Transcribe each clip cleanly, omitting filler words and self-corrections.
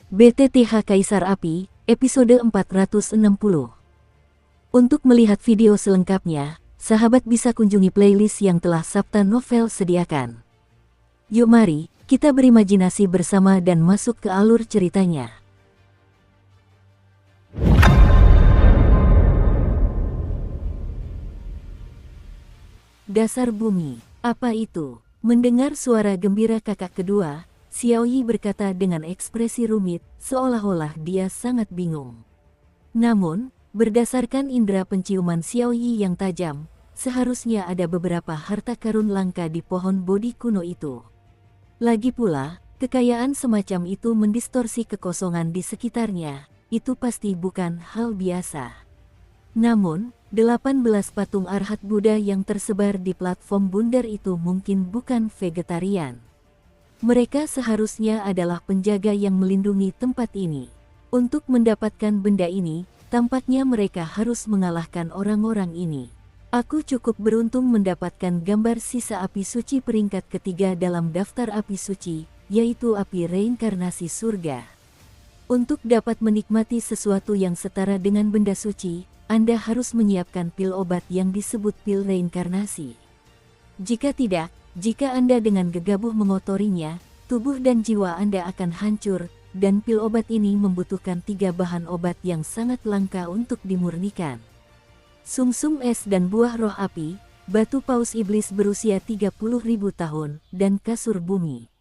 BTTH Kaisar Api, episode 460. Untuk melihat video selengkapnya, sahabat bisa kunjungi playlist yang telah Sabta Novel sediakan. Yuk mari, kita berimajinasi bersama dan masuk ke alur ceritanya. Dasar bumi, apa itu? Mendengar suara gembira kakak kedua, Xiaoyi berkata dengan ekspresi rumit, seolah-olah dia sangat bingung. Namun, berdasarkan indera penciuman Xiaoyi yang tajam, seharusnya ada beberapa harta karun langka di pohon bodi kuno itu. Lagi pula, kekayaan semacam itu mendistorsi kekosongan di sekitarnya, itu pasti bukan hal biasa. Namun, 18 patung Arhat Buddha yang tersebar di platform bundar itu mungkin bukan vegetarian. Mereka seharusnya adalah penjaga yang melindungi tempat ini. Untuk mendapatkan benda ini, tampaknya mereka harus mengalahkan orang-orang ini. Aku cukup beruntung mendapatkan gambar sisa api suci peringkat ketiga dalam daftar api suci, yaitu api reinkarnasi surga. Untuk dapat menikmati sesuatu yang setara dengan benda suci, Anda harus menyiapkan pil obat yang disebut pil reinkarnasi. Jika tidak, jika Anda dengan gegabah mengotorinya, tubuh dan jiwa Anda akan hancur, dan pil obat ini membutuhkan 3 bahan obat yang sangat langka untuk dimurnikan. Sumsum es dan buah roh api, batu paus iblis berusia 30.000 tahun, dan kasur bumi.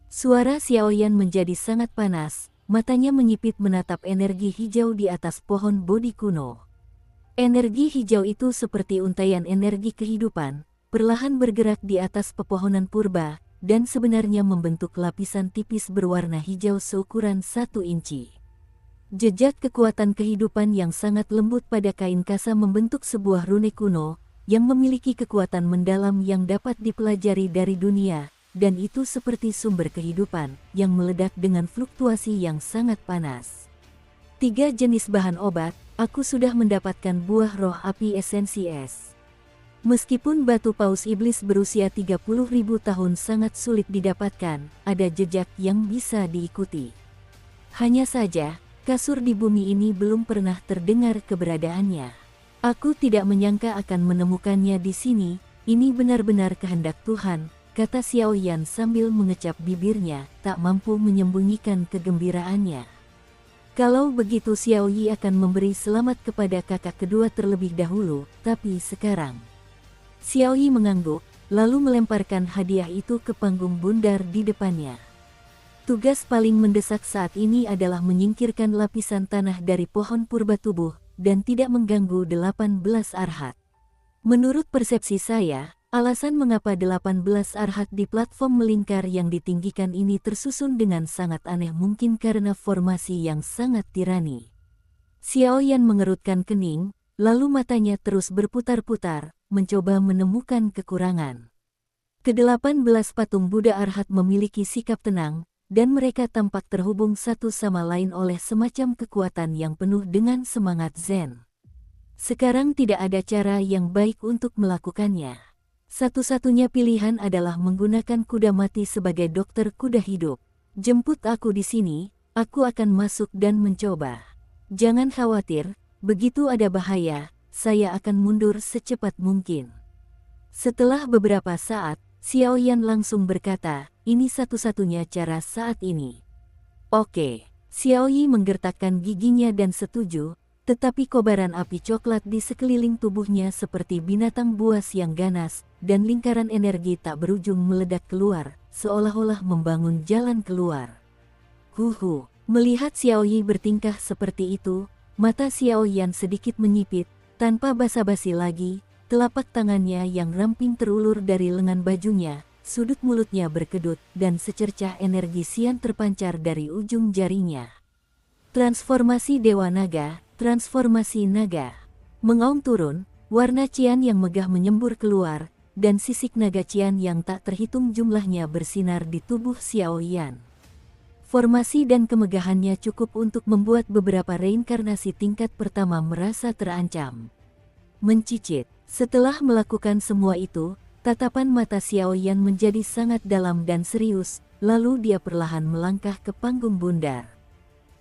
Suara Xiaoyan menjadi sangat panas, matanya menyipit menatap energi hijau di atas pohon bodi kuno. Energi hijau itu seperti untaian energi kehidupan, perlahan bergerak di atas pepohonan purba, dan sebenarnya membentuk lapisan tipis berwarna hijau seukuran 1 inci. Jejak kekuatan kehidupan yang sangat lembut pada kain kasa membentuk sebuah rune kuno, yang memiliki kekuatan mendalam yang dapat dipelajari dari dunia, dan itu seperti sumber kehidupan, yang meledak dengan fluktuasi yang sangat panas. 3 jenis bahan obat, aku sudah mendapatkan buah roh api esensi es. Meskipun batu paus iblis berusia 30.000 tahun sangat sulit didapatkan, ada jejak yang bisa diikuti. Hanya saja, kasur di bumi ini belum pernah terdengar keberadaannya. Aku tidak menyangka akan menemukannya di sini, ini benar-benar kehendak Tuhan, kata Xiaoyan sambil mengecap bibirnya, tak mampu menyembunyikan kegembiraannya. Kalau begitu Xiaoyi akan memberi selamat kepada kakak kedua terlebih dahulu, tapi sekarang. Xiaoyi mengangguk, lalu melemparkan hadiah itu ke panggung bundar di depannya. Tugas paling mendesak saat ini adalah menyingkirkan lapisan tanah dari pohon purba tubuh, dan tidak mengganggu 18 arhat. Menurut persepsi saya, alasan mengapa 18 arhat di platform melingkar yang ditinggikan ini tersusun dengan sangat aneh mungkin karena formasi yang sangat tirani. Xiaoyan mengerutkan kening, lalu matanya terus berputar-putar, mencoba menemukan kekurangan. Ke-18 patung Buddha Arhat memiliki sikap tenang, dan mereka tampak terhubung satu sama lain oleh semacam kekuatan yang penuh dengan semangat zen. Sekarang tidak ada cara yang baik untuk melakukannya. Satu-satunya pilihan adalah menggunakan kuda mati sebagai dokter kuda hidup. Jemput aku di sini, aku akan masuk dan mencoba. Jangan khawatir, begitu ada bahaya, saya akan mundur secepat mungkin. Setelah beberapa saat, Xiaoyan langsung berkata, ini satu-satunya cara saat ini. Oke, Xiaoyi menggertakkan giginya dan setuju, tetapi kobaran api coklat di sekeliling tubuhnya seperti binatang buas yang ganas, dan lingkaran energi tak berujung meledak keluar, seolah-olah membangun jalan keluar. Melihat Xiaoyi bertingkah seperti itu, mata Xiaoyan sedikit menyipit, tanpa basa-basi lagi, telapak tangannya yang ramping terulur dari lengan bajunya, sudut mulutnya berkedut, dan secercah energi sian terpancar dari ujung jarinya. Transformasi Dewa Naga, transformasi naga. Mengaum turun, warna cian yang megah menyembur keluar, dan sisik naga cian yang tak terhitung jumlahnya bersinar di tubuh Xiaoyan. Formasi dan kemegahannya cukup untuk membuat beberapa reinkarnasi tingkat pertama merasa terancam. Mencicit, setelah melakukan semua itu, tatapan mata Xiaoyan menjadi sangat dalam dan serius, lalu dia perlahan melangkah ke panggung bundar.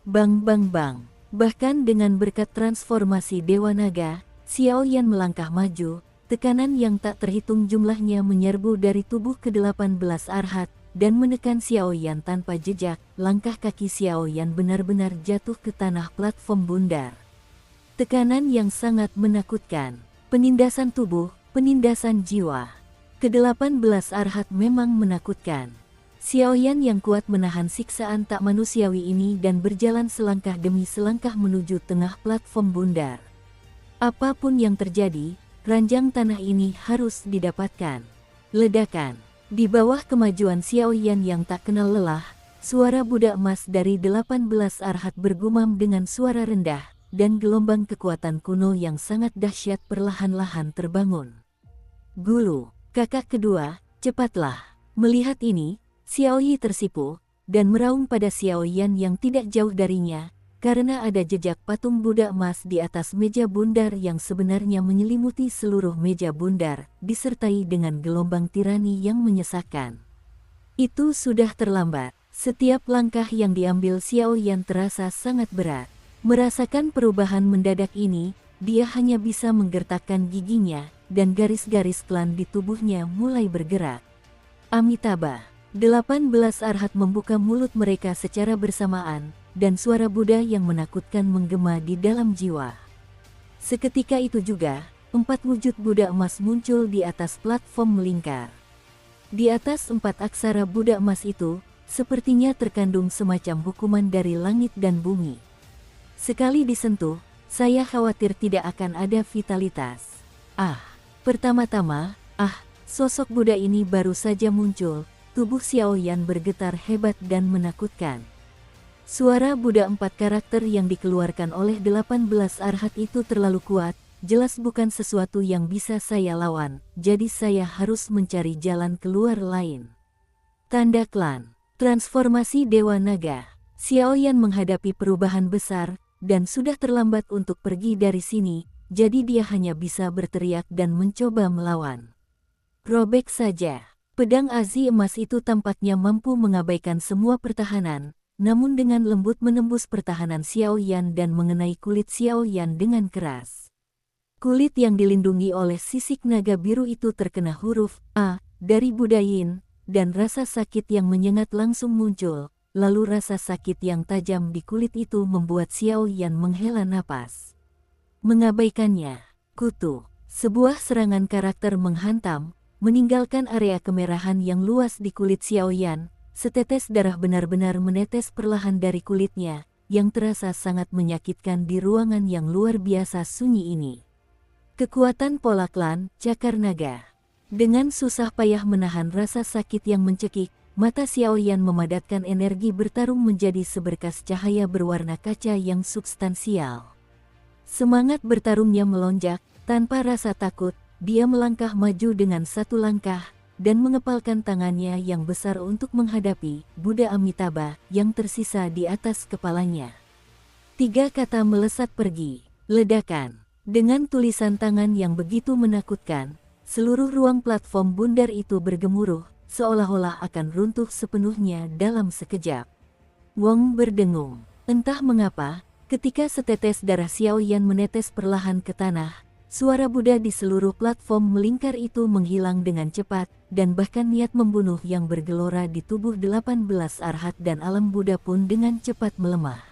Bang bang bang. Bahkan dengan berkat transformasi Dewa Naga, Xiaoyan melangkah maju, tekanan yang tak terhitung jumlahnya menyerbu dari tubuh ke-18 Arhat, dan menekan Xiaoyan tanpa jejak. Langkah kaki Xiaoyan benar-benar jatuh ke tanah platform bundar. Tekanan yang sangat menakutkan. Penindasan tubuh, penindasan jiwa. Ke-18 Arhat memang menakutkan. Xiaoyan yang kuat menahan siksaan tak manusiawi ini dan berjalan selangkah demi selangkah menuju tengah platform bundar. Apapun yang terjadi, ranjang tanah ini harus didapatkan. Ledakan. Di bawah kemajuan Xiaoyan yang tak kenal lelah, suara budak emas dari 18 Arhat bergumam dengan suara rendah, dan gelombang kekuatan kuno yang sangat dahsyat perlahan-lahan terbangun. Gulu, kakak kedua, cepatlah. Melihat ini, Xiaoyi tersipu, dan meraung pada Xiaoyan yang tidak jauh darinya, karena ada jejak patung budak emas di atas meja bundar yang sebenarnya menyelimuti seluruh meja bundar, disertai dengan gelombang tirani yang menyesakkan. Itu sudah terlambat. Setiap langkah yang diambil Xiaoyan terasa sangat berat. Merasakan perubahan mendadak ini, dia hanya bisa menggertakkan giginya, dan garis-garis klan di tubuhnya mulai bergerak. Amitabha. 18 Arhat membuka mulut mereka secara bersamaan, dan suara Buddha yang menakutkan menggema di dalam jiwa. Seketika itu juga, 4 wujud Buddha emas muncul di atas platform melingkar. Di atas 4 aksara Buddha emas itu, sepertinya terkandung semacam hukuman dari langit dan bumi. Sekali disentuh, saya khawatir tidak akan ada vitalitas. Pertama-tama, sosok Buddha ini baru saja muncul. Tubuh Xiaoyan bergetar hebat dan menakutkan. Suara Buddha 4 karakter yang dikeluarkan oleh 18 Arhat itu terlalu kuat, jelas bukan sesuatu yang bisa saya lawan, jadi saya harus mencari jalan keluar lain. Tanda klan. Transformasi Dewa Naga. Xiaoyan menghadapi perubahan besar, dan sudah terlambat untuk pergi dari sini, jadi dia hanya bisa berteriak dan mencoba melawan. Robek saja. Pedang Azi emas itu tampaknya mampu mengabaikan semua pertahanan, namun dengan lembut menembus pertahanan Xiaoyan dan mengenai kulit Xiaoyan dengan keras. Kulit yang dilindungi oleh sisik naga biru itu terkena huruf A dari Buddha Yin, dan rasa sakit yang menyengat langsung muncul, lalu rasa sakit yang tajam di kulit itu membuat Xiaoyan menghela napas. Mengabaikannya, kutu, sebuah serangan karakter menghantam, meninggalkan area kemerahan yang luas di kulit Xiaoyan. Setetes darah benar-benar menetes perlahan dari kulitnya, yang terasa sangat menyakitkan di ruangan yang luar biasa sunyi ini. Kekuatan pola klan, Cakar Naga. Dengan susah payah menahan rasa sakit yang mencekik, mata Xiaoyan memadatkan energi bertarung menjadi seberkas cahaya berwarna kaca yang substansial. Semangat bertarungnya melonjak, tanpa rasa takut, dia melangkah maju dengan satu langkah, dan mengepalkan tangannya yang besar untuk menghadapi Buddha Amitabha yang tersisa di atas kepalanya. 3 kata melesat pergi. Ledakan. Dengan tulisan tangan yang begitu menakutkan, seluruh ruang platform bundar itu bergemuruh, seolah-olah akan runtuh sepenuhnya dalam sekejap. Wong berdengung. Entah mengapa, ketika setetes darah Xiaoyan menetes perlahan ke tanah, suara Buddha di seluruh platform melingkar itu menghilang dengan cepat, dan bahkan niat membunuh yang bergelora di tubuh 18 Arhat dan alam Buddha pun dengan cepat melemah.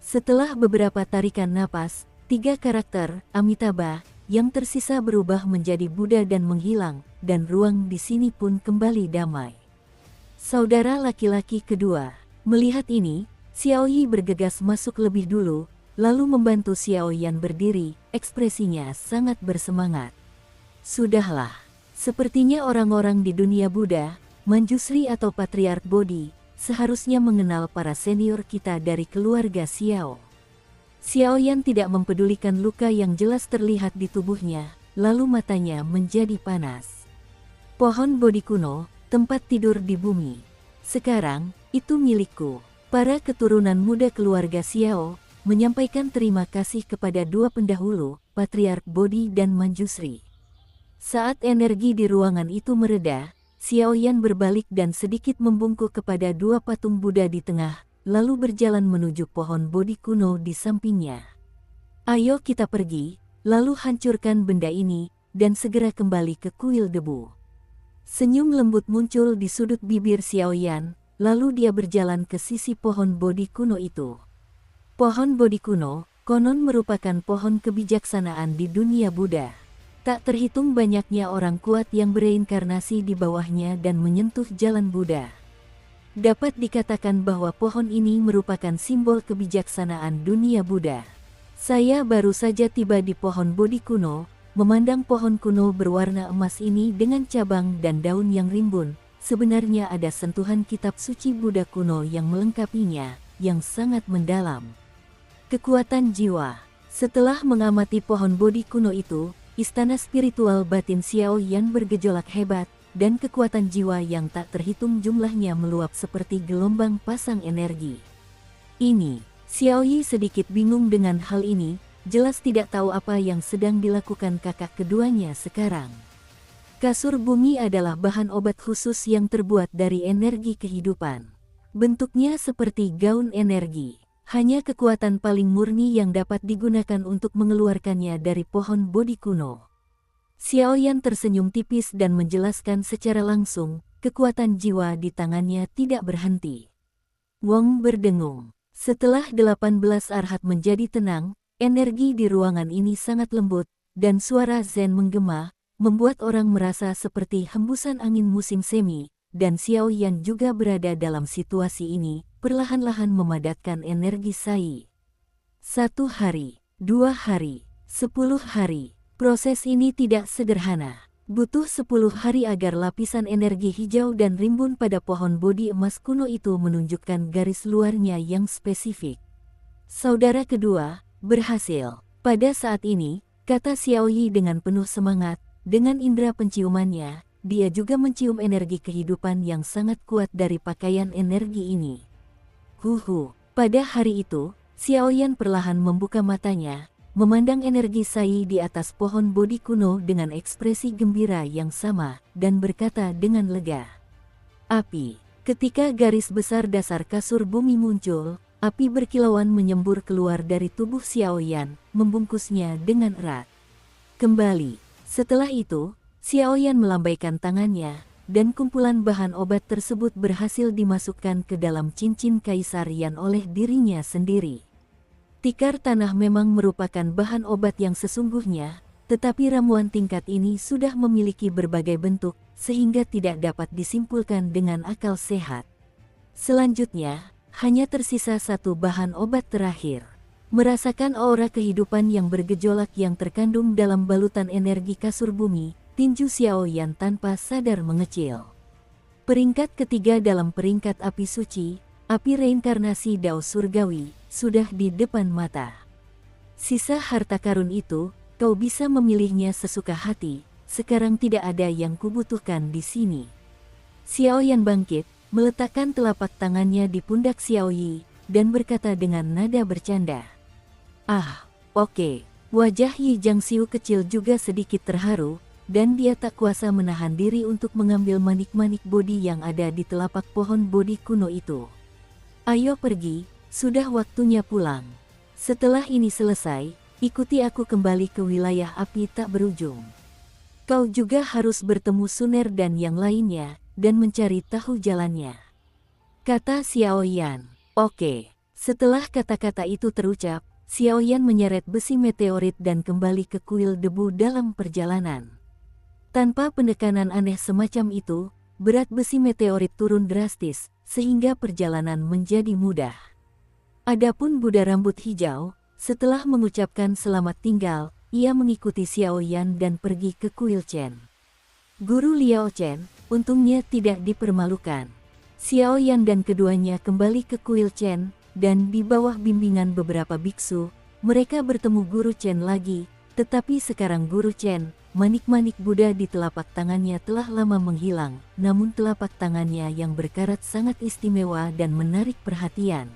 Setelah beberapa tarikan napas, 3 karakter, Amitabha, yang tersisa berubah menjadi Buddha dan menghilang, dan ruang di sini pun kembali damai. Saudara laki-laki kedua. Melihat ini, Xiaoyi bergegas masuk lebih dulu, lalu membantu Xiaoyan berdiri, ekspresinya sangat bersemangat. Sudahlah, sepertinya orang-orang di dunia Buddha, Manjusri atau Patriark Bodhi, seharusnya mengenal para senior kita dari keluarga Xiao. Xiaoyan tidak mempedulikan luka yang jelas terlihat di tubuhnya, lalu matanya menjadi panas. Pohon Bodhi kuno, tempat tidur di bumi. Sekarang, itu milikku. Para keturunan muda keluarga Xiao menyampaikan terima kasih kepada 2 pendahulu, Patriark Bodhi dan Manjusri. Saat energi di ruangan itu mereda, Xiaoyan berbalik dan sedikit membungkuk kepada 2 patung Buddha di tengah, lalu berjalan menuju pohon bodi kuno di sampingnya. Ayo kita pergi, lalu hancurkan benda ini, dan segera kembali ke kuil debu. Senyum lembut muncul di sudut bibir Xiaoyan, lalu dia berjalan ke sisi pohon bodi kuno itu. Pohon bodi kuno, konon merupakan pohon kebijaksanaan di dunia Buddha. Tak terhitung banyaknya orang kuat yang bereinkarnasi di bawahnya dan menyentuh jalan Buddha. Dapat dikatakan bahwa pohon ini merupakan simbol kebijaksanaan dunia Buddha. Saya baru saja tiba di pohon bodi kuno, memandang pohon kuno berwarna emas ini dengan cabang dan daun yang rimbun. Sebenarnya ada sentuhan kitab suci Buddha kuno yang melengkapinya, yang sangat mendalam. Kekuatan jiwa. Setelah mengamati pohon bodi kuno itu, istana spiritual batin Xiaoyan bergejolak hebat, dan kekuatan jiwa yang tak terhitung jumlahnya meluap seperti gelombang pasang energi. Ini, Xiaoyi sedikit bingung dengan hal ini, jelas tidak tahu apa yang sedang dilakukan kakak keduanya sekarang. Kasur bumi adalah bahan obat khusus yang terbuat dari energi kehidupan. Bentuknya seperti gaun energi. Hanya kekuatan paling murni yang dapat digunakan untuk mengeluarkannya dari pohon bodi kuno. Xiaoyan tersenyum tipis dan menjelaskan secara langsung, kekuatan jiwa di tangannya tidak berhenti. Wong berdengung. Setelah 18 arhat menjadi tenang, energi di ruangan ini sangat lembut, dan suara Zen menggema, membuat orang merasa seperti hembusan angin musim semi, dan Xiaoyan juga berada dalam situasi ini, perlahan-lahan memadatkan energi Sai. 1 hari, 2 hari, 10 hari. Proses ini tidak sederhana. Butuh 10 hari agar lapisan energi hijau dan rimbun pada pohon bodi emas kuno itu menunjukkan garis luarnya yang spesifik. Saudara kedua, berhasil. Pada saat ini, kata Xiaoyi dengan penuh semangat, dengan indera penciumannya, dia juga mencium energi kehidupan yang sangat kuat dari pakaian energi ini. Pada hari itu, Xiaoyan perlahan membuka matanya, memandang energi Sai di atas pohon bodi kuno dengan ekspresi gembira yang sama, dan berkata dengan lega. Api. Ketika garis besar dasar kasur bumi muncul, api berkilauan menyembur keluar dari tubuh Xiaoyan, membungkusnya dengan erat. Kembali. Setelah itu, Xiaoyan melambaikan tangannya, dan kumpulan bahan obat tersebut berhasil dimasukkan ke dalam cincin kaisar Yan oleh dirinya sendiri. Tikar tanah memang merupakan bahan obat yang sesungguhnya, tetapi ramuan tingkat ini sudah memiliki berbagai bentuk, sehingga tidak dapat disimpulkan dengan akal sehat. Selanjutnya, hanya tersisa satu bahan obat terakhir. Merasakan aura kehidupan yang bergejolak yang terkandung dalam balutan energi kasur bumi, tinju Xiaoyan tanpa sadar mengecil. Peringkat ketiga dalam peringkat api suci, api reinkarnasi Dao Surgawi, sudah di depan mata. Sisa harta karun itu, kau bisa memilihnya sesuka hati, sekarang tidak ada yang kubutuhkan di sini. Xiaoyan bangkit, meletakkan telapak tangannya di pundak Xiaoyi, dan berkata dengan nada bercanda. Oke. Wajah Yi Jiangxiu kecil juga sedikit terharu, dan dia tak kuasa menahan diri untuk mengambil manik-manik bodi yang ada di telapak pohon bodi kuno itu. Ayo pergi, sudah waktunya pulang. Setelah ini selesai, ikuti aku kembali ke wilayah api tak berujung. Kau juga harus bertemu Suner dan yang lainnya, dan mencari tahu jalannya. Kata Xiaoyan. Oke. Setelah kata-kata itu terucap, Xiaoyan menyeret besi meteorit dan kembali ke kuil debu dalam perjalanan. Tanpa penekanan aneh semacam itu, berat besi meteorit turun drastis, sehingga perjalanan menjadi mudah. Adapun Buddha rambut hijau, setelah mengucapkan selamat tinggal, ia mengikuti Xiaoyan dan pergi ke kuil Chen. Guru Liao Chen, untungnya tidak dipermalukan. Xiaoyan dan keduanya kembali ke kuil Chen, dan di bawah bimbingan beberapa biksu, mereka bertemu Guru Chen lagi, tetapi sekarang Guru Chen, manik-manik Buddha di telapak tangannya telah lama menghilang, namun telapak tangannya yang berkarat sangat istimewa dan menarik perhatian.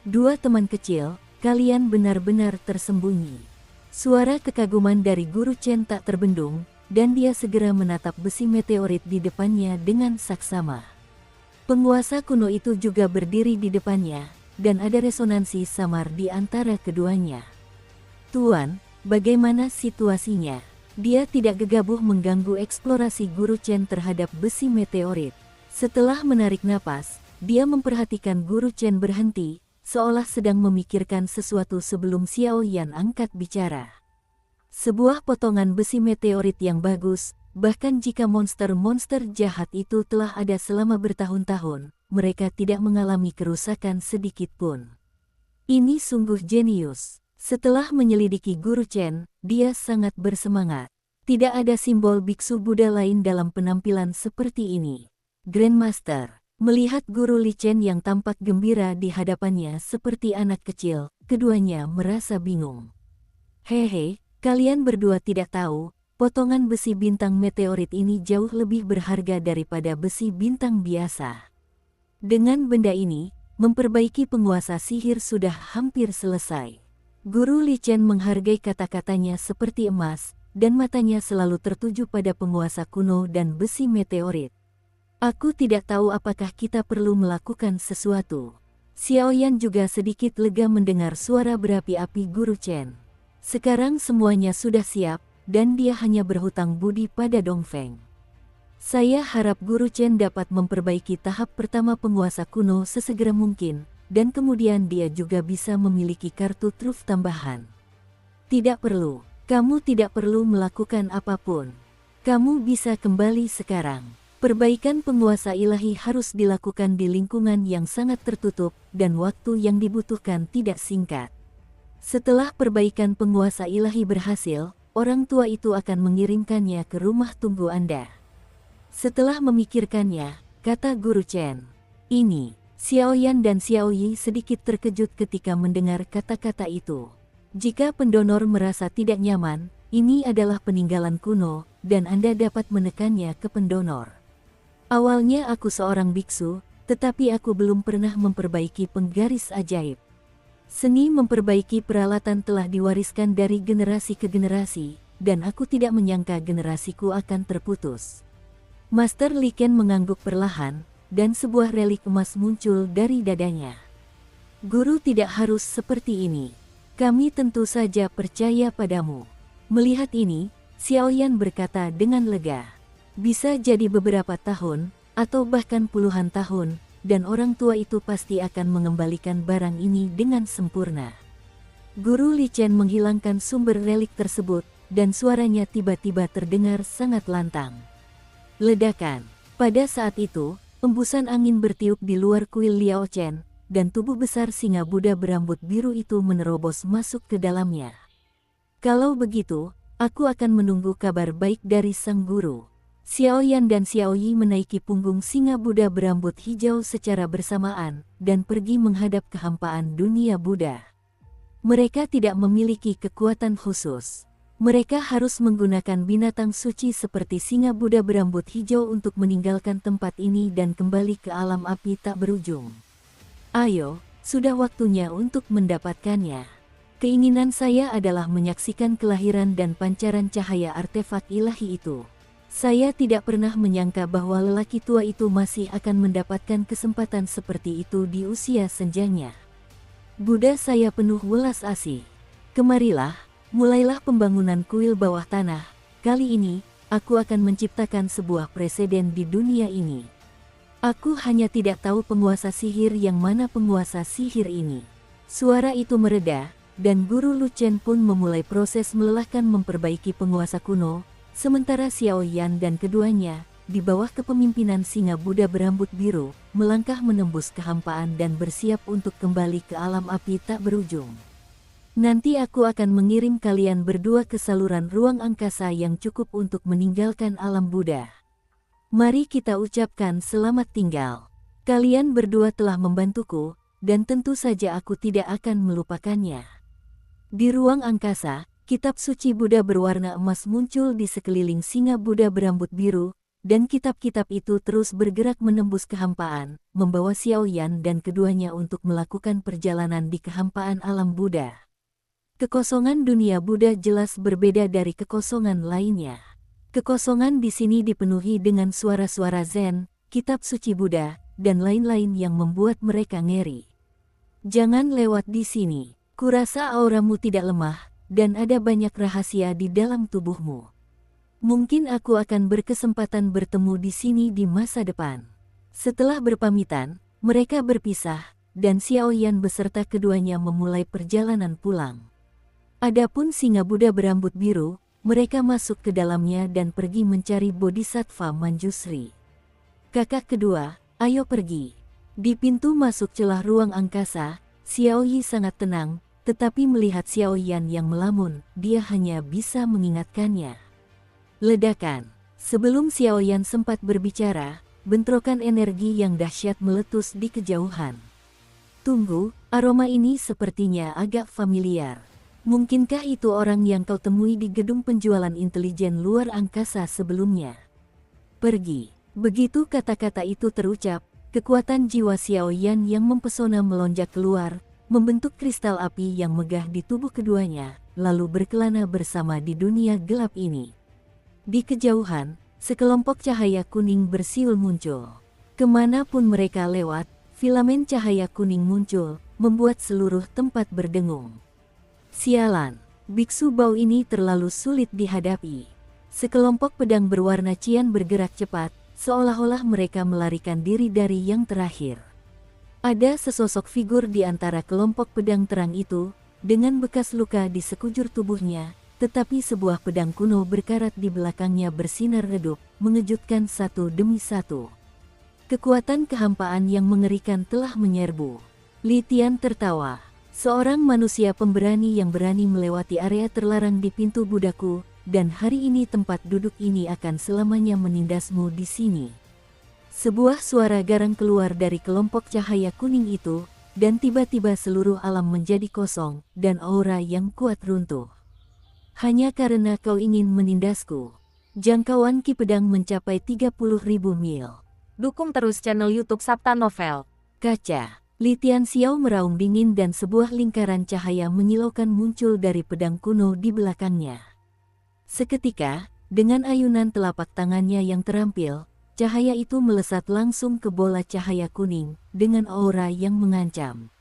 Dua teman kecil, kalian benar-benar tersembunyi. Suara kekaguman dari Guru Chen tak terbendung, dan dia segera menatap besi meteorit di depannya dengan saksama. Penguasa kuno itu juga berdiri di depannya, dan ada resonansi samar di antara keduanya. "Tuan, bagaimana situasinya?" Dia tidak gegabah mengganggu eksplorasi Guru Chen terhadap besi meteorit. Setelah menarik napas, dia memperhatikan Guru Chen berhenti, seolah sedang memikirkan sesuatu sebelum Xiao Yan angkat bicara. "Sebuah potongan besi meteorit yang bagus, bahkan jika monster-monster jahat itu telah ada selama bertahun-tahun, mereka tidak mengalami kerusakan sedikit pun. Ini sungguh jenius." Setelah menyelidiki Guru Chen, dia sangat bersemangat. Tidak ada simbol biksu Buddha lain dalam penampilan seperti ini. Grandmaster, melihat Guru Li Chen yang tampak gembira di hadapannya seperti anak kecil, keduanya merasa bingung. "Hehe, kalian berdua tidak tahu, potongan besi bintang meteorit ini jauh lebih berharga daripada besi bintang biasa. Dengan benda ini, memperbaiki penguasa sihir sudah hampir selesai." Guru Li Chen menghargai kata-katanya seperti emas, dan matanya selalu tertuju pada penguasa kuno dan besi meteorit. "Aku tidak tahu apakah kita perlu melakukan sesuatu." Xiao Yan juga sedikit lega mendengar suara berapi-api Guru Chen. Sekarang semuanya sudah siap, dan dia hanya berhutang budi pada Dongfeng. "Saya harap Guru Chen dapat memperbaiki tahap pertama penguasa kuno sesegera mungkin, dan kemudian dia juga bisa memiliki kartu truf tambahan." "Tidak perlu, kamu tidak perlu melakukan apapun. Kamu bisa kembali sekarang." Perbaikan penguasa ilahi harus dilakukan di lingkungan yang sangat tertutup, dan waktu yang dibutuhkan tidak singkat. Setelah perbaikan penguasa ilahi berhasil, orang tua itu akan mengirimkannya ke rumah tunggu Anda. Setelah memikirkannya, kata Guru Chen. Ini, Xiao Yan dan Xiao Yi sedikit terkejut ketika mendengar kata-kata itu. Jika pendonor merasa tidak nyaman, ini adalah peninggalan kuno, dan Anda dapat menekannya ke pendonor. "Awalnya aku seorang biksu, tetapi aku belum pernah memperbaiki penggaris ajaib. Seni memperbaiki peralatan telah diwariskan dari generasi ke generasi, dan aku tidak menyangka generasiku akan terputus." Master Li Ken mengangguk perlahan, dan sebuah relik emas muncul dari dadanya. "Guru tidak harus seperti ini. Kami tentu saja percaya padamu." Melihat ini, Xiao Yan berkata dengan lega. "Bisa jadi beberapa tahun, atau bahkan puluhan tahun, dan orang tua itu pasti akan mengembalikan barang ini dengan sempurna." Guru Li Chen menghilangkan sumber relik tersebut, dan suaranya tiba-tiba terdengar sangat lantang. Ledakan. Pada saat itu, embusan angin bertiup di luar kuil Liao Chen, dan tubuh besar singa Buddha berambut biru itu menerobos masuk ke dalamnya. "Kalau begitu, aku akan menunggu kabar baik dari sang guru." Xiao Yan dan Xiao Yi menaiki punggung singa Buddha berambut hijau secara bersamaan, dan pergi menghadap kehampaan dunia Buddha. Mereka tidak memiliki kekuatan khusus. Mereka harus menggunakan binatang suci seperti singa Buddha berambut hijau untuk meninggalkan tempat ini dan kembali ke alam api tak berujung. "Ayo, sudah waktunya untuk mendapatkannya. Keinginan saya adalah menyaksikan kelahiran dan pancaran cahaya artefak ilahi itu. Saya tidak pernah menyangka bahwa lelaki tua itu masih akan mendapatkan kesempatan seperti itu di usia senjanya. Buddha saya penuh welas asih. Kemarilah, mulailah pembangunan kuil bawah tanah. Kali ini, aku akan menciptakan sebuah preseden di dunia ini. Aku hanya tidak tahu penguasa sihir yang mana penguasa sihir ini." Suara itu mereda, dan Guru Lu Chen pun memulai proses melelahkan memperbaiki penguasa kuno, sementara Xiao Yan dan keduanya, di bawah kepemimpinan singa Buddha berambut biru, melangkah menembus kehampaan dan bersiap untuk kembali ke alam api tak berujung. "Nanti aku akan mengirim kalian berdua ke saluran ruang angkasa yang cukup untuk meninggalkan alam Buddha. Mari kita ucapkan selamat tinggal. Kalian berdua telah membantuku, dan tentu saja aku tidak akan melupakannya." Di ruang angkasa, kitab suci Buddha berwarna emas muncul di sekeliling singa Buddha berambut biru, dan kitab-kitab itu terus bergerak menembus kehampaan, membawa Xiao Yan dan keduanya untuk melakukan perjalanan di kehampaan alam Buddha. Kekosongan dunia Buddha jelas berbeda dari kekosongan lainnya. Kekosongan di sini dipenuhi dengan suara-suara Zen, kitab suci Buddha, dan lain-lain yang membuat mereka ngeri. Jangan lewat di sini. Kurasa auramu tidak lemah, dan ada banyak rahasia di dalam tubuhmu. Mungkin aku akan berkesempatan bertemu di sini di masa depan. Setelah berpamitan, mereka berpisah, dan Xiao Yan beserta keduanya memulai perjalanan pulang. Adapun singa Buddha berambut biru, mereka masuk ke dalamnya dan pergi mencari Bodhisattva Manjusri. Kakak kedua, ayo pergi. Di pintu masuk celah ruang angkasa, Xiao Yi sangat tenang, tetapi melihat Xiao Yan yang melamun, dia hanya bisa mengingatkannya. Ledakan. Sebelum Xiao Yan sempat berbicara, bentrokan energi yang dahsyat meletus di kejauhan. Tunggu, aroma ini sepertinya agak familiar. Mungkinkah itu orang yang kau temui di gedung penjualan intelijen luar angkasa sebelumnya? Pergi. Begitu kata-kata itu terucap, kekuatan jiwa Xiao Yan yang mempesona melonjak keluar, membentuk kristal api yang megah di tubuh keduanya, lalu berkelana bersama di dunia gelap ini. Di kejauhan, sekelompok cahaya kuning bersiul muncul. Kemanapun mereka lewat, filamen cahaya kuning muncul, membuat seluruh tempat berdengung. Sialan, biksu bau ini terlalu sulit dihadapi. Sekelompok pedang berwarna cian bergerak cepat, seolah-olah mereka melarikan diri dari yang terakhir. Ada sesosok figur di antara kelompok pedang terang itu, dengan bekas luka di sekujur tubuhnya, tetapi sebuah pedang kuno berkarat di belakangnya bersinar redup, mengejutkan satu demi satu. Kekuatan kehampaan yang mengerikan telah menyerbu. Li Tian tertawa. Seorang manusia pemberani yang berani melewati area terlarang di pintu budaku, dan hari ini tempat duduk ini akan selamanya menindasmu di sini. Sebuah suara garang keluar dari kelompok cahaya kuning itu, dan tiba-tiba seluruh alam menjadi kosong, dan aura yang kuat runtuh. Hanya karena kau ingin menindasku. Jangkauan Ki Pedang mencapai 30.000 mil. Dukung terus channel YouTube Sabta Novel. Kaca. Li Tian Xiao meraung dingin dan sebuah lingkaran cahaya menyilaukan muncul dari pedang kuno di belakangnya. Seketika, dengan ayunan telapak tangannya yang terampil, cahaya itu melesat langsung ke bola cahaya kuning, dengan aura yang mengancam.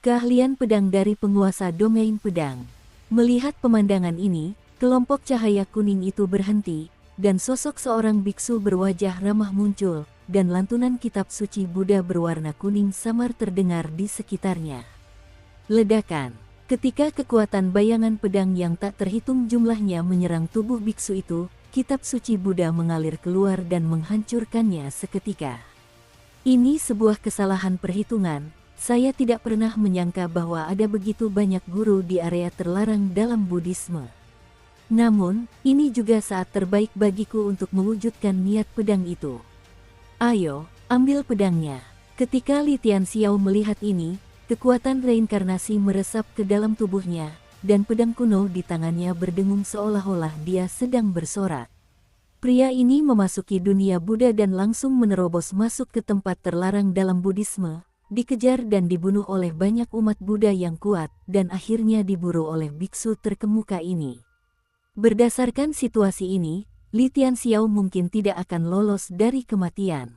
Keahlian pedang dari penguasa domain pedang. Melihat pemandangan ini, kelompok cahaya kuning itu berhenti, dan sosok seorang biksu berwajah ramah muncul, dan lantunan kitab suci Buddha berwarna kuning samar terdengar di sekitarnya. Ledakan. Ketika kekuatan bayangan pedang yang tak terhitung jumlahnya menyerang tubuh biksu itu, kitab suci Buddha mengalir keluar dan menghancurkannya seketika. Ini sebuah kesalahan perhitungan. Saya tidak pernah menyangka bahwa ada begitu banyak guru di area terlarang dalam Buddhisme. Namun, ini juga saat terbaik bagiku untuk mewujudkan niat pedang itu. Ayo, ambil pedangnya. Ketika Li Tian Xiao melihat ini, kekuatan reinkarnasi meresap ke dalam tubuhnya, dan pedang kuno di tangannya berdengung seolah-olah dia sedang bersorak. Pria ini memasuki dunia Buddha dan langsung menerobos masuk ke tempat terlarang dalam Buddhisme, dikejar dan dibunuh oleh banyak umat Buddha yang kuat, dan akhirnya diburu oleh biksu terkemuka ini. Berdasarkan situasi ini, Li Tian Xiao mungkin tidak akan lolos dari kematian.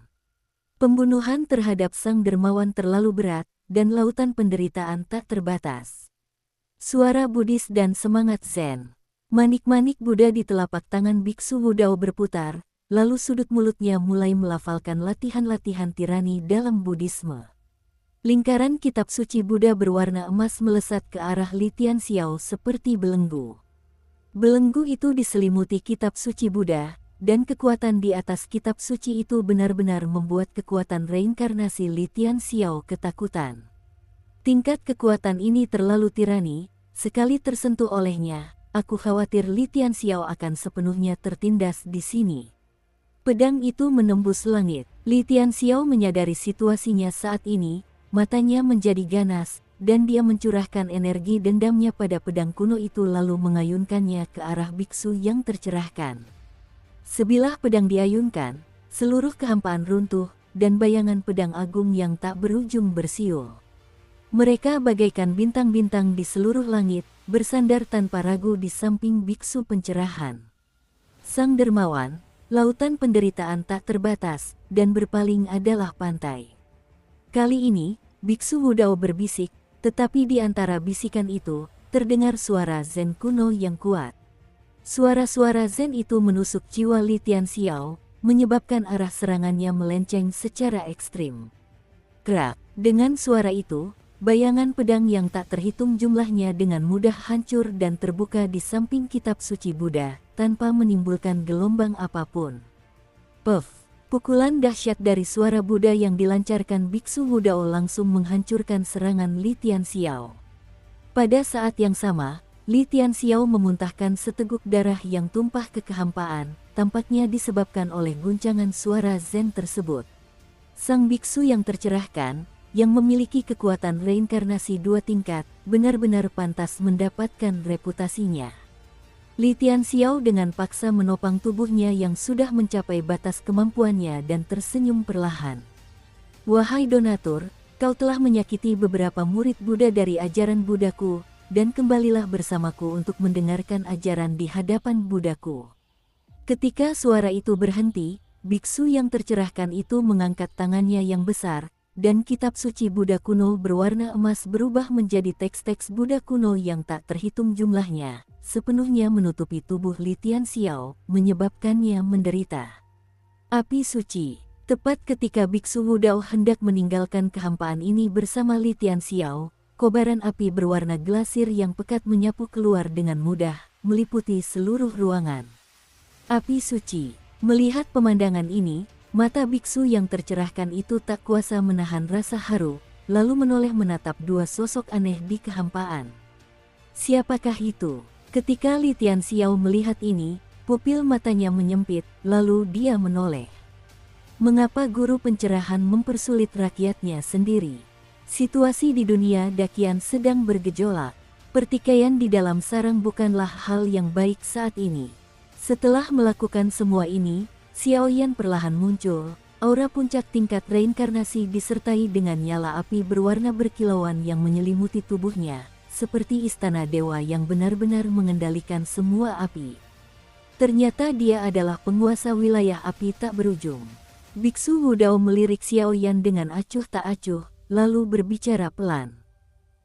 Pembunuhan terhadap sang dermawan terlalu berat, dan lautan penderitaan tak terbatas. Suara Buddhis dan semangat Zen. Manik-manik Buddha di telapak tangan biksu Wudao berputar, lalu sudut mulutnya mulai melafalkan latihan-latihan tirani dalam Buddhisme. Lingkaran kitab suci Buddha berwarna emas melesat ke arah Li Tian Xiao seperti belenggu. Belenggu itu diselimuti kitab suci Buddha, dan kekuatan di atas kitab suci itu benar-benar membuat kekuatan reinkarnasi Li Tian Xiao ketakutan. Tingkat kekuatan ini terlalu tirani, sekali tersentuh olehnya, aku khawatir Li Tian Xiao akan sepenuhnya tertindas di sini. Pedang itu menembus langit. Li Tian Xiao menyadari situasinya saat ini, matanya menjadi ganas, dan dia mencurahkan energi dendamnya pada pedang kuno itu lalu mengayunkannya ke arah biksu yang tercerahkan. Sebilah pedang diayunkan, seluruh kehampaan runtuh, dan bayangan pedang agung yang tak berujung bersiul. Mereka bagaikan bintang-bintang di seluruh langit, bersandar tanpa ragu di samping biksu pencerahan. Sang dermawan, Lautan penderitaan tak terbatas, dan berpaling adalah pantai. Kali ini, Biksu Wudao berbisik, tetapi di antara bisikan itu, terdengar suara Zen kuno yang kuat. Suara-suara Zen itu menusuk jiwa Li Tianxiao, menyebabkan arah serangannya melenceng secara ekstrim. Krak, dengan suara itu, bayangan pedang yang tak terhitung jumlahnya dengan mudah hancur dan terbuka di samping kitab suci Buddha, tanpa menimbulkan gelombang apapun. Puff! Pukulan dahsyat dari suara Buddha yang dilancarkan Biksu Wudao langsung menghancurkan serangan Li Tianxiao. Pada saat yang sama, Li Tianxiao memuntahkan seteguk darah yang tumpah ke kehampaan, tampaknya disebabkan oleh guncangan suara Zen tersebut. Sang biksu yang tercerahkan, yang memiliki kekuatan reinkarnasi 2 tingkat, benar-benar pantas mendapatkan reputasinya. Li Tianxiao dengan paksa menopang tubuhnya yang sudah mencapai batas kemampuannya dan tersenyum perlahan. Wahai donatur, kau telah menyakiti beberapa murid Buddha dari ajaran Buddhaku, dan kembalilah bersamaku untuk mendengarkan ajaran di hadapan Buddhaku. Ketika suara itu berhenti, biksu yang tercerahkan itu mengangkat tangannya yang besar, dan kitab suci Buddha kuno berwarna emas berubah menjadi teks-teks Buddha kuno yang tak terhitung jumlahnya, sepenuhnya menutupi tubuh Li Tianxiao, menyebabkannya menderita. Api suci. Tepat ketika Biksu Wudao hendak meninggalkan kehampaan ini bersama Li Tianxiao, kobaran api berwarna glasir yang pekat menyapu keluar dengan mudah, meliputi seluruh ruangan. Api suci. Melihat pemandangan ini, mata biksu yang tercerahkan itu tak kuasa menahan rasa haru, lalu menoleh menatap 2 sosok aneh di kehampaan. Siapakah itu? Ketika Li Tianxiao melihat ini, pupil matanya menyempit, lalu dia menoleh. Mengapa guru pencerahan mempersulit rakyatnya sendiri? Situasi di dunia dakian sedang bergejolak. Pertikaian di dalam sarang bukanlah hal yang baik saat ini. Setelah melakukan semua ini, Xiaoyan perlahan muncul, aura puncak tingkat reinkarnasi disertai dengan nyala api berwarna berkilauan yang menyelimuti tubuhnya, seperti istana dewa yang benar-benar mengendalikan semua api. Ternyata dia adalah penguasa wilayah api tak berujung. Biksu Wudao melirik Xiaoyan dengan acuh tak acuh, lalu berbicara pelan.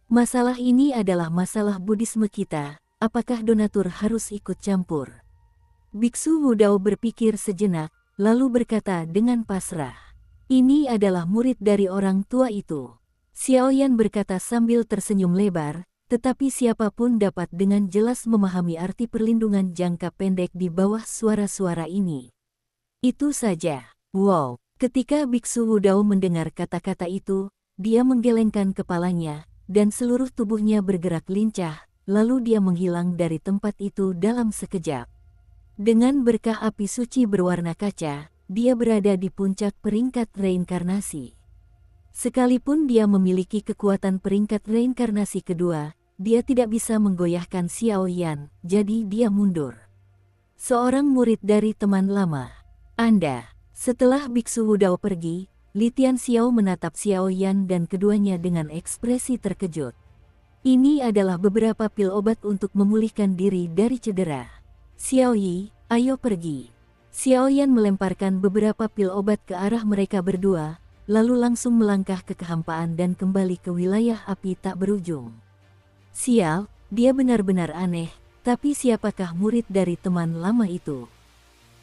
Masalah ini adalah masalah Buddhisme kita, apakah donatur harus ikut campur? Biksu Wudao berpikir sejenak, lalu berkata dengan pasrah. Ini adalah murid dari orang tua itu. Xiaoyan berkata sambil tersenyum lebar, tetapi siapapun dapat dengan jelas memahami arti perlindungan jangka pendek di bawah suara-suara ini. Itu saja. Wow, ketika Biksu Wudao mendengar kata-kata itu, dia menggelengkan kepalanya, dan seluruh tubuhnya bergerak lincah, lalu dia menghilang dari tempat itu dalam sekejap. Dengan berkah api suci berwarna kaca, dia berada di puncak peringkat reinkarnasi. Sekalipun dia memiliki kekuatan peringkat reinkarnasi kedua, dia tidak bisa menggoyahkan Xiaoyan, jadi dia mundur. Seorang murid dari teman lama. Anda. Setelah Biksu Wudao pergi, Li Tianxiao menatap Xiaoyan dan keduanya dengan ekspresi terkejut. Ini adalah beberapa pil obat untuk memulihkan diri dari cedera. Xiaoyi, ayo pergi. Xiaoyan melemparkan beberapa pil obat ke arah mereka berdua, lalu langsung melangkah ke kehampaan dan kembali ke wilayah api tak berujung. Sial, dia benar-benar aneh, tapi siapakah murid dari teman lama itu?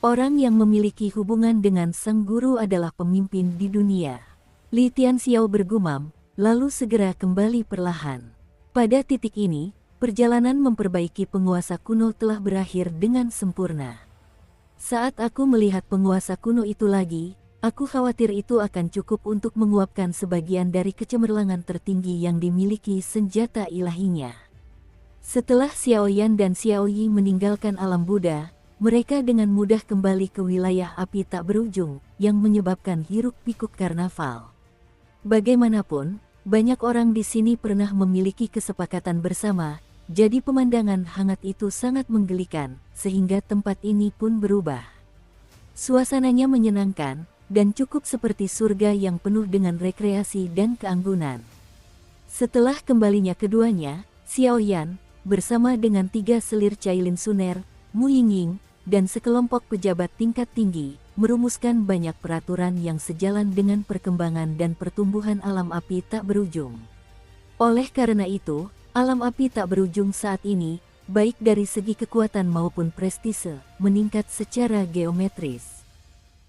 Orang yang memiliki hubungan dengan sang guru adalah pemimpin di dunia. Li Tianxiao bergumam, lalu segera kembali perlahan. Pada titik ini, perjalanan memperbaiki penguasa kuno telah berakhir dengan sempurna. Saat aku melihat penguasa kuno itu lagi, aku khawatir itu akan cukup untuk menguapkan sebagian dari kecemerlangan tertinggi yang dimiliki senjata ilahinya. Setelah Xiaoyan dan Xiaoyi meninggalkan alam Buddha, mereka dengan mudah kembali ke wilayah api tak berujung, yang menyebabkan hiruk-pikuk karnaval. Bagaimanapun, banyak orang di sini pernah memiliki kesepakatan bersama, jadi pemandangan hangat itu sangat menggelikan, sehingga tempat ini pun berubah. Suasananya menyenangkan, dan cukup seperti surga yang penuh dengan rekreasi dan keanggunan. Setelah kembalinya keduanya, Xiaoyan, bersama dengan 3 selir Cailin Suner, Mu Yingying, dan sekelompok pejabat tingkat tinggi, merumuskan banyak peraturan yang sejalan dengan perkembangan dan pertumbuhan alam api tak berujung. Oleh karena itu, alam api tak berujung saat ini, baik dari segi kekuatan maupun prestise, meningkat secara geometris.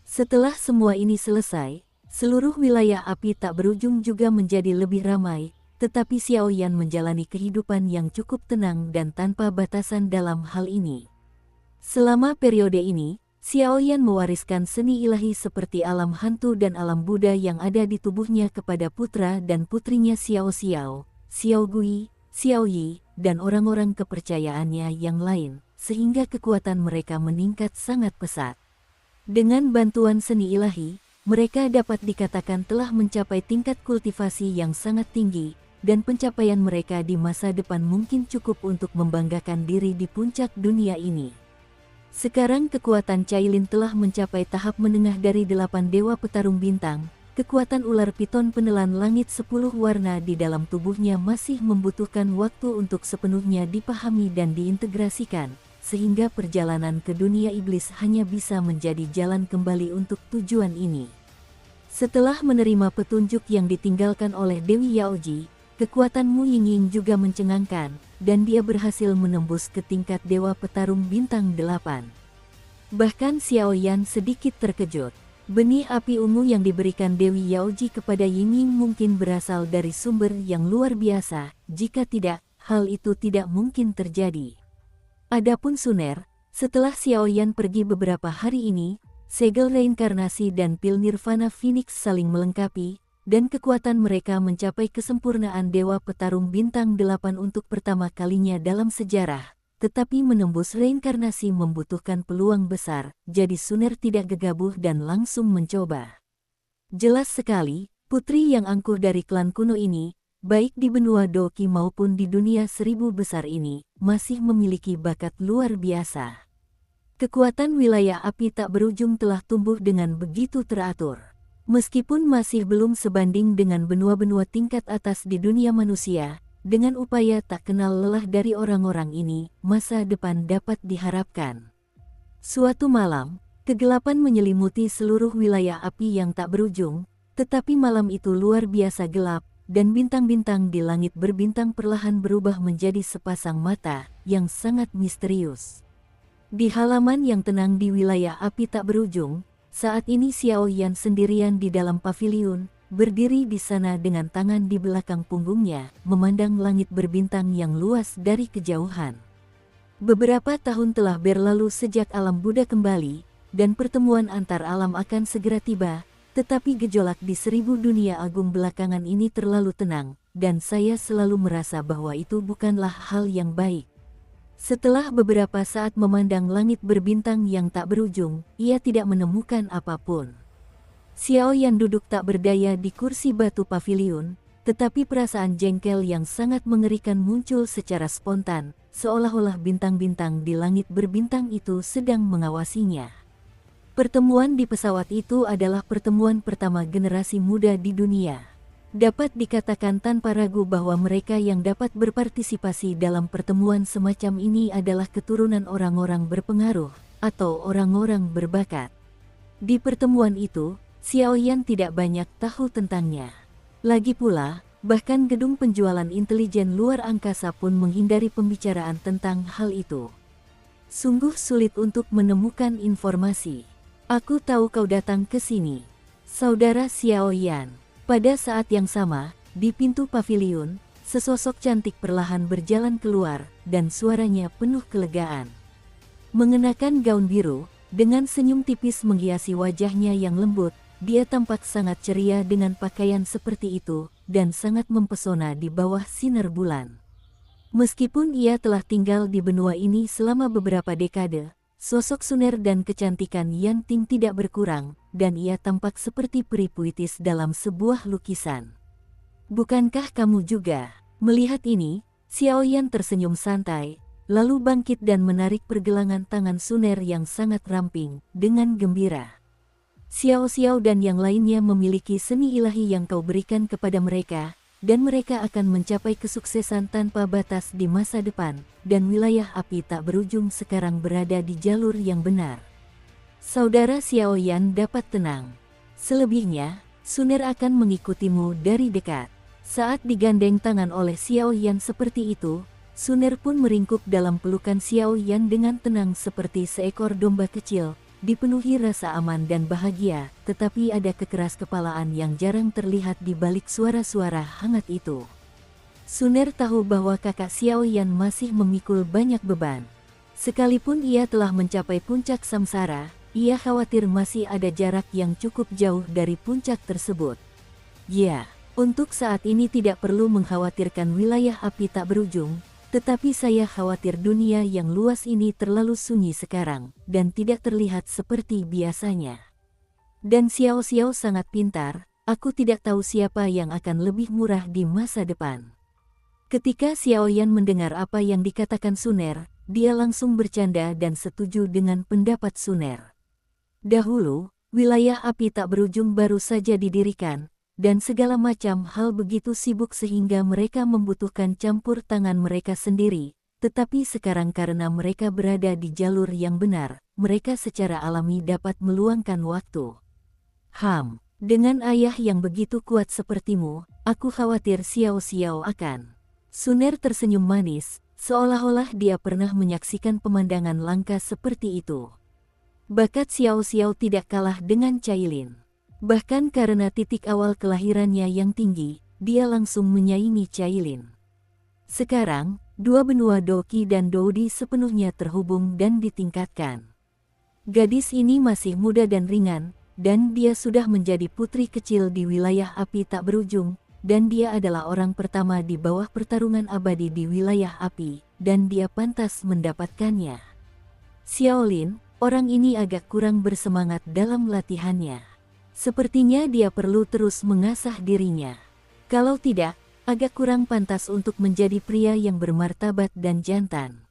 Setelah semua ini selesai, seluruh wilayah api tak berujung juga menjadi lebih ramai, tetapi Xiaoyan menjalani kehidupan yang cukup tenang dan tanpa batasan dalam hal ini. Selama periode ini, Xiaoyan mewariskan seni ilahi seperti alam hantu dan alam Buddha yang ada di tubuhnya kepada putra dan putrinya Xiao Xiao, Xiao Gui, Xiao Yi, dan orang-orang kepercayaannya yang lain, sehingga kekuatan mereka meningkat sangat pesat. Dengan bantuan seni ilahi, mereka dapat dikatakan telah mencapai tingkat kultivasi yang sangat tinggi, dan pencapaian mereka di masa depan mungkin cukup untuk membanggakan diri di puncak dunia ini. Sekarang kekuatan Cailin telah mencapai tahap menengah dari 8 dewa petarung bintang. Kekuatan ular piton penelan langit 10 warna di dalam tubuhnya masih membutuhkan waktu untuk sepenuhnya dipahami dan diintegrasikan, sehingga perjalanan ke dunia iblis hanya bisa menjadi jalan kembali untuk tujuan ini. Setelah menerima petunjuk yang ditinggalkan oleh Dewi Yaoji, kekuatan Mu Yingying juga mencengangkan, dan dia berhasil menembus ke tingkat dewa petarung bintang 8. Bahkan Xiaoyan sedikit terkejut. Benih api ungu yang diberikan Dewi Yaoji kepada Yingying mungkin berasal dari sumber yang luar biasa, jika tidak, hal itu tidak mungkin terjadi. Adapun Suner, setelah Xiaoyan pergi beberapa hari ini, segel reinkarnasi dan pil nirvana Phoenix saling melengkapi, dan kekuatan mereka mencapai kesempurnaan Dewa Petarung Bintang 8 untuk pertama kalinya dalam sejarah. Tetapi menembus reinkarnasi membutuhkan peluang besar, jadi Suner tidak gegabah dan langsung mencoba. Jelas sekali, putri yang angkuh dari klan kuno ini, baik di benua Doki maupun di dunia 1000 besar ini, masih memiliki bakat luar biasa. Kekuatan wilayah api tak berujung telah tumbuh dengan begitu teratur. Meskipun masih belum sebanding dengan benua-benua tingkat atas di dunia manusia, dengan upaya tak kenal lelah dari orang-orang ini, masa depan dapat diharapkan. Suatu malam, kegelapan menyelimuti seluruh wilayah api yang tak berujung, tetapi malam itu luar biasa gelap, dan bintang-bintang di langit berbintang perlahan berubah menjadi sepasang mata yang sangat misterius. Di halaman yang tenang di wilayah api tak berujung, saat ini Xiaoyan sendirian di dalam paviliun, berdiri di sana dengan tangan di belakang punggungnya, memandang langit berbintang yang luas dari kejauhan. Beberapa tahun telah berlalu sejak alam Buddha kembali, dan pertemuan antar alam akan segera tiba. Tetapi gejolak di 1000 dunia agung belakangan ini terlalu tenang, dan saya selalu merasa bahwa itu bukanlah hal yang baik. Setelah beberapa saat memandang langit berbintang yang tak berujung, ia tidak menemukan apapun. Xiaoyan duduk tak berdaya di kursi batu paviliun, tetapi perasaan jengkel yang sangat mengerikan muncul secara spontan, seolah-olah bintang-bintang di langit berbintang itu sedang mengawasinya. Pertemuan di pesawat itu adalah pertemuan pertama generasi muda di dunia. Dapat dikatakan tanpa ragu bahwa mereka yang dapat berpartisipasi dalam pertemuan semacam ini adalah keturunan orang-orang berpengaruh atau orang-orang berbakat. Di pertemuan itu, Xiaoyan tidak banyak tahu tentangnya. Lagi pula, bahkan gedung penjualan intelijen luar angkasa pun menghindari pembicaraan tentang hal itu. Sungguh sulit untuk menemukan informasi. Aku tahu kau datang ke sini, saudara Xiaoyan. Pada saat yang sama, di pintu paviliun, sesosok cantik perlahan berjalan keluar, dan suaranya penuh kelegaan. Mengenakan gaun biru, dengan senyum tipis menghiasi wajahnya yang lembut, dia tampak sangat ceria dengan pakaian seperti itu, dan sangat mempesona di bawah sinar bulan. Meskipun ia telah tinggal di benua ini selama beberapa dekade, sosok Suner dan kecantikan Yanting tidak berkurang, dan ia tampak seperti peri puitis dalam sebuah lukisan. Bukankah kamu juga? Melihat ini, Xiaoyan tersenyum santai, lalu bangkit dan menarik pergelangan tangan Suner yang sangat ramping, dengan gembira. Xiao Xiao dan yang lainnya memiliki seni ilahi yang kau berikan kepada mereka, dan mereka akan mencapai kesuksesan tanpa batas di masa depan, dan wilayah api tak berujung sekarang berada di jalur yang benar. Saudara Xiaoyan dapat tenang. Selebihnya, Suner akan mengikutimu dari dekat. Saat digandeng tangan oleh Xiaoyan seperti itu, Suner pun meringkuk dalam pelukan Xiaoyan dengan tenang seperti seekor domba kecil, dipenuhi rasa aman dan bahagia, tetapi ada kekeras kepalaan yang jarang terlihat di balik suara-suara hangat itu. Suner tahu bahwa kakak Xiaoyan masih memikul banyak beban. Sekalipun ia telah mencapai puncak samsara, ia khawatir masih ada jarak yang cukup jauh dari puncak tersebut. Ya, untuk saat ini tidak perlu mengkhawatirkan wilayah api tak berujung, tetapi saya khawatir dunia yang luas ini terlalu sunyi sekarang, dan tidak terlihat seperti biasanya. Dan Xiao Xiao sangat pintar, aku tidak tahu siapa yang akan lebih murah di masa depan. Ketika Xiaoyan mendengar apa yang dikatakan Suner, dia langsung bercanda dan setuju dengan pendapat Suner. Dahulu, wilayah api tak berujung baru saja didirikan, dan segala macam hal begitu sibuk sehingga mereka membutuhkan campur tangan mereka sendiri, tetapi sekarang karena mereka berada di jalur yang benar, mereka secara alami dapat meluangkan waktu. Dengan ayah yang begitu kuat sepertimu, aku khawatir Xiao Xiao akan. Suner tersenyum manis, seolah-olah dia pernah menyaksikan pemandangan langka seperti itu. Bakat Xiao Xiao tidak kalah dengan Cailin. Bahkan karena titik awal kelahirannya yang tinggi, dia langsung menyaingi Cailin. Sekarang, dua benua Doqi dan Doudi sepenuhnya terhubung dan ditingkatkan. Gadis ini masih muda dan ringan, dan dia sudah menjadi putri kecil di wilayah api tak berujung, dan dia adalah orang pertama di bawah pertarungan abadi di wilayah api, dan dia pantas mendapatkannya. Xiaolin, orang ini agak kurang bersemangat dalam latihannya. Sepertinya dia perlu terus mengasah dirinya. Kalau tidak, agak kurang pantas untuk menjadi pria yang bermartabat dan jantan.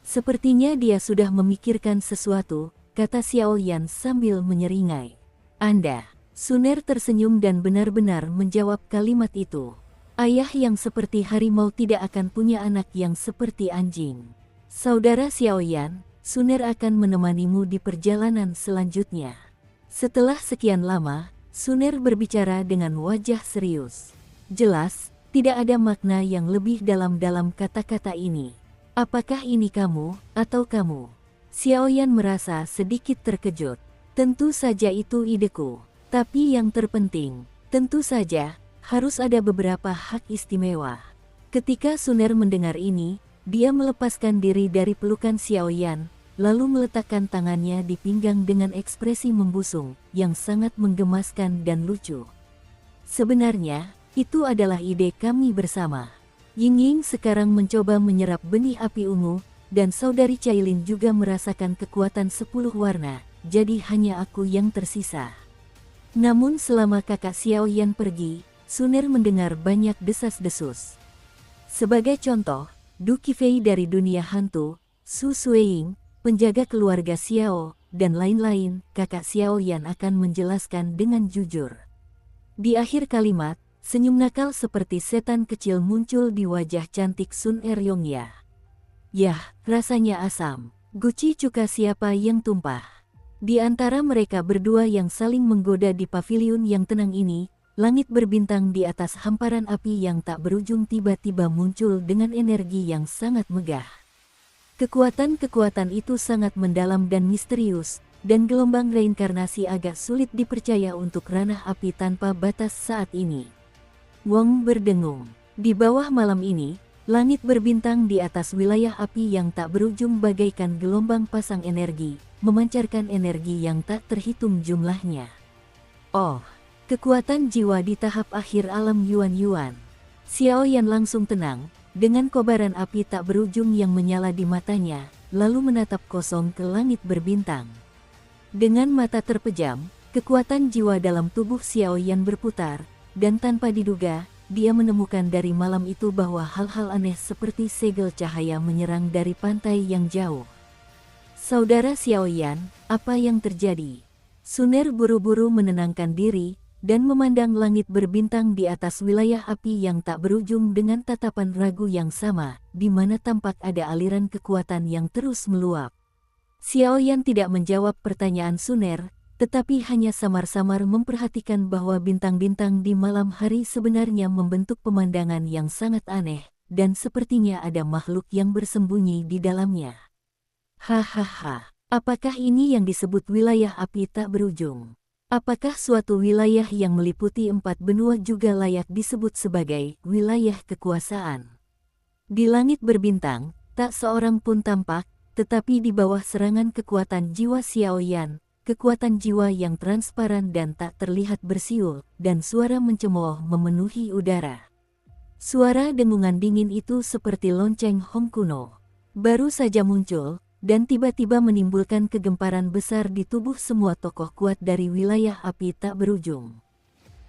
Sepertinya dia sudah memikirkan sesuatu, kata Xiaoyan sambil menyeringai. Anda, Suner tersenyum dan benar-benar menjawab kalimat itu. Ayah yang seperti harimau tidak akan punya anak yang seperti anjing. Saudara Xiaoyan, Suner akan menemanimu di perjalanan selanjutnya. Setelah sekian lama, Suner berbicara dengan wajah serius. Jelas, tidak ada makna yang lebih dalam kata-kata ini. Apakah ini kamu, atau kamu? Xiaoyan merasa sedikit terkejut. Tentu saja itu ideku. Tapi yang terpenting, tentu saja, harus ada beberapa hak istimewa. Ketika Suner mendengar ini, dia melepaskan diri dari pelukan Xiaoyan, lalu meletakkan tangannya di pinggang dengan ekspresi membusung, yang sangat menggemaskan dan lucu. Sebenarnya, itu adalah ide kami bersama. Yingying sekarang mencoba menyerap benih api ungu, dan saudari Cailin juga merasakan kekuatan 10 warna, jadi hanya aku yang tersisa. Namun selama kakak Xiaoyan pergi, Suner mendengar banyak desas-desus. Sebagai contoh, Du Qifei dari dunia hantu, Su Suiying, penjaga keluarga Xiao, dan lain-lain, kakak Xiaoyan akan menjelaskan dengan jujur. Di akhir kalimat, senyum nakal seperti setan kecil muncul di wajah cantik Sun Eryongya. Yah, rasanya asam. Guci cuka siapa yang tumpah? Di antara mereka berdua yang saling menggoda di paviliun yang tenang ini, langit berbintang di atas hamparan api yang tak berujung tiba-tiba muncul dengan energi yang sangat megah. Kekuatan-kekuatan itu sangat mendalam dan misterius, dan gelombang reinkarnasi agak sulit dipercaya untuk ranah api tanpa batas saat ini. Wong berdengung. Di bawah malam ini, langit berbintang di atas wilayah api yang tak berujung bagaikan gelombang pasang energi, memancarkan energi yang tak terhitung jumlahnya. Oh, kekuatan jiwa di tahap akhir alam Yuan-Yuan. Xiaoyan langsung tenang, dengan kobaran api tak berujung yang menyala di matanya, lalu menatap kosong ke langit berbintang. Dengan mata terpejam, kekuatan jiwa dalam tubuh Xiaoyan berputar, dan tanpa diduga, dia menemukan dari malam itu bahwa hal-hal aneh seperti segel cahaya menyerang dari pantai yang jauh. Saudara Xiaoyan, apa yang terjadi? Suner buru-buru menenangkan diri, dan memandang langit berbintang di atas wilayah api yang tak berujung dengan tatapan ragu yang sama, di mana tampak ada aliran kekuatan yang terus meluap. Xiaoyan tidak menjawab pertanyaan Suner, tetapi hanya samar-samar memperhatikan bahwa bintang-bintang di malam hari sebenarnya membentuk pemandangan yang sangat aneh, dan sepertinya ada makhluk yang bersembunyi di dalamnya. Hahaha, apakah ini yang disebut wilayah api tak berujung? Apakah suatu wilayah yang meliputi 4 benua juga layak disebut sebagai wilayah kekuasaan? Di langit berbintang, tak seorang pun tampak, tetapi di bawah serangan kekuatan jiwa Xiaoyan, kekuatan jiwa yang transparan dan tak terlihat bersiul, dan suara mencemooh memenuhi udara. Suara dengungan dingin itu seperti lonceng Hong kuno. Baru saja muncul, dan tiba-tiba menimbulkan kegemparan besar di tubuh semua tokoh kuat dari wilayah api tak berujung.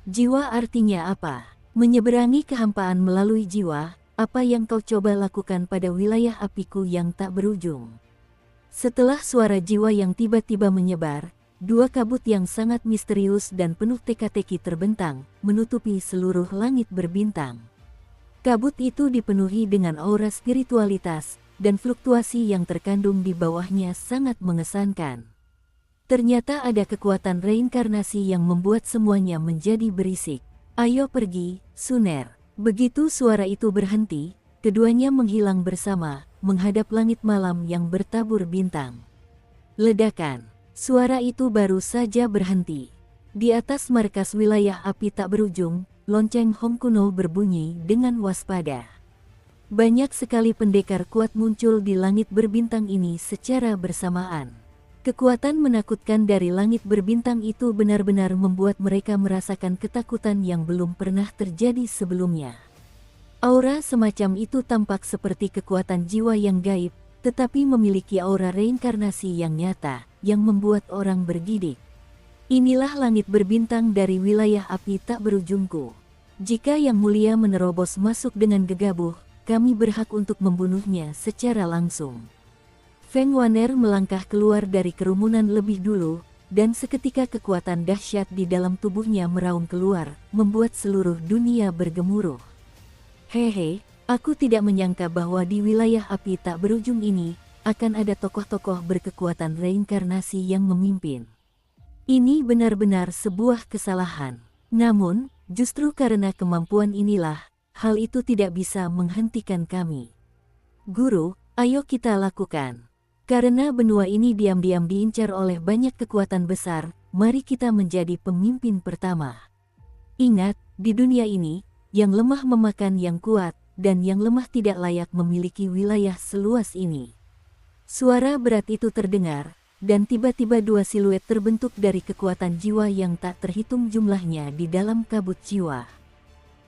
Jiwa artinya apa? Menyeberangi kehampaan melalui jiwa, apa yang kau coba lakukan pada wilayah apiku yang tak berujung? Setelah suara jiwa yang tiba-tiba menyebar, 2 kabut yang sangat misterius dan penuh teka-teki terbentang, menutupi seluruh langit berbintang. Kabut itu dipenuhi dengan aura spiritualitas, dan fluktuasi yang terkandung di bawahnya sangat mengesankan. Ternyata ada kekuatan reinkarnasi yang membuat semuanya menjadi berisik. Ayo pergi, Suner. Begitu suara itu berhenti, keduanya menghilang bersama, menghadap langit malam yang bertabur bintang. Ledakan. Suara itu baru saja berhenti. Di atas markas wilayah api tak berujung, lonceng Hong kuno berbunyi dengan waspada. Banyak sekali pendekar kuat muncul di langit berbintang ini secara bersamaan. Kekuatan menakutkan dari langit berbintang itu benar-benar membuat mereka merasakan ketakutan yang belum pernah terjadi sebelumnya. Aura semacam itu tampak seperti kekuatan jiwa yang gaib, tetapi memiliki aura reinkarnasi yang nyata, yang membuat orang bergidik. Inilah langit berbintang dari wilayah api tak berujungku. Jika Yang Mulia menerobos masuk dengan gegabah, kami berhak untuk membunuhnya secara langsung. Feng Waner melangkah keluar dari kerumunan lebih dulu, dan seketika kekuatan dahsyat di dalam tubuhnya meraung keluar, membuat seluruh dunia bergemuruh. Hehe, aku tidak menyangka bahwa di wilayah api tak berujung ini, akan ada tokoh-tokoh berkekuatan reinkarnasi yang memimpin. Ini benar-benar sebuah kesalahan. Namun, justru karena kemampuan inilah, hal itu tidak bisa menghentikan kami. Guru, ayo kita lakukan. Karena benua ini diam-diam diincar oleh banyak kekuatan besar, mari kita menjadi pemimpin pertama. Ingat, di dunia ini, yang lemah memakan yang kuat, dan yang lemah tidak layak memiliki wilayah seluas ini. Suara berat itu terdengar, dan tiba-tiba 2 siluet terbentuk dari kekuatan jiwa yang tak terhitung jumlahnya di dalam kabut jiwa.